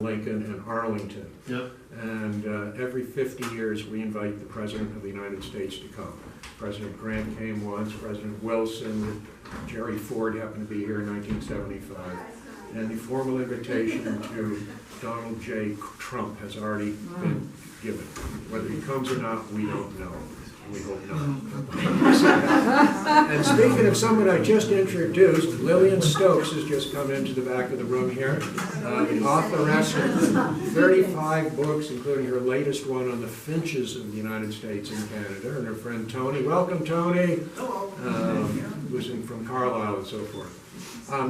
Lincoln and Arlington. Yep. And every 50 years, we invite the President of the United States to come. President Grant came once, President Wilson, Jerry Ford happened to be here in 1975. And the formal invitation to Donald J. Trump has already been given. Whether he comes or not, we don't know. We hope not. And speaking of someone I just introduced, Lillian Stokes has just come into the back of the room here. The authoress of 35 books, including her latest one on the finches of the United States and Canada, and her friend Tony. Welcome, Tony. Hello. Who's from Carlisle and so forth.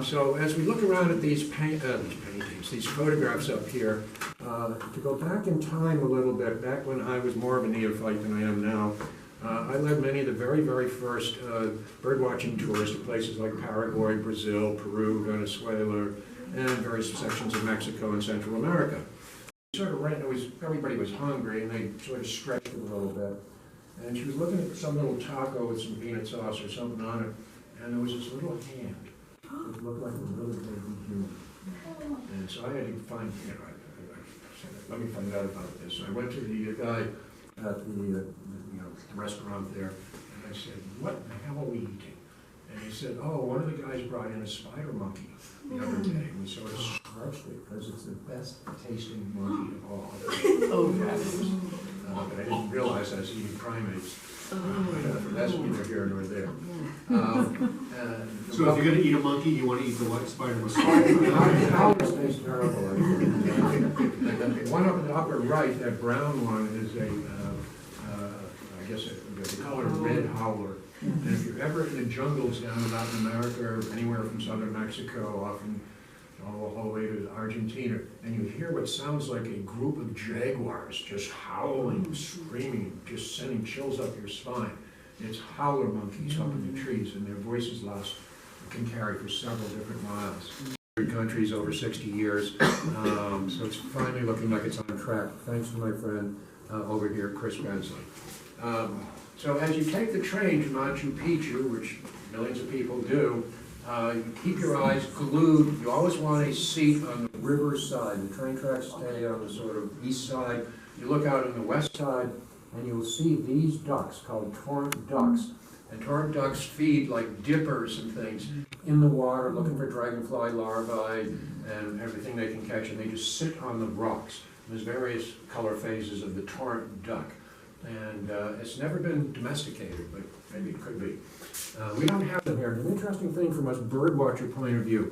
So as we look around at these paintings, these photographs up here, to go back in time a little bit, back when I was more of a neophyte than I am now, I led many of the very, very first birdwatching tours to places like Paraguay, Brazil, Peru, Venezuela, and various sections of Mexico and Central America. Sort of everybody was hungry, and they sort of stretched it a little bit. And she was looking at some little taco with some peanut sauce or something on it, and there was this little hand. It looked like a really baby human. And so I had to find, I said, let me find out about this. So I went to the guy at the restaurant there, and I said, what the hell are we eating? And he said, oh, one of the guys brought in a spider monkey the other day. And we sort of scratched it because it's the best tasting monkey of all. But I didn't realize I was eating primates. That's neither here nor there. So if you're going to eat a monkey, you want to eat the white spider with The always tastes terrible. The one up in the upper right, that brown one, is I guess the color red howler. And if you're ever in the jungles down in Latin America or anywhere from southern Mexico, often all the way to Argentina, and you hear what sounds like a group of jaguars just howling, screaming, just sending chills up your spine. It's howler monkeys up in the trees, and their voices can carry for several different miles. Countries over 60 years, so it's finally looking like it's on track, thanks to my friend over here, Chris Bensley. So as you take the train to Machu Picchu, which millions of people do, you keep your eyes glued. You always want a seat on the river side. The train tracks stay on the sort of east side. You look out on the west side, and you'll see these ducks called torrent ducks. And torrent ducks feed like dippers and things in the water, looking for dragonfly larvae and everything they can catch, and they just sit on the rocks. There's various color phases of the torrent duck. And it's never been domesticated, but maybe it could be. We don't have them here. An interesting thing from a birdwatcher point of view,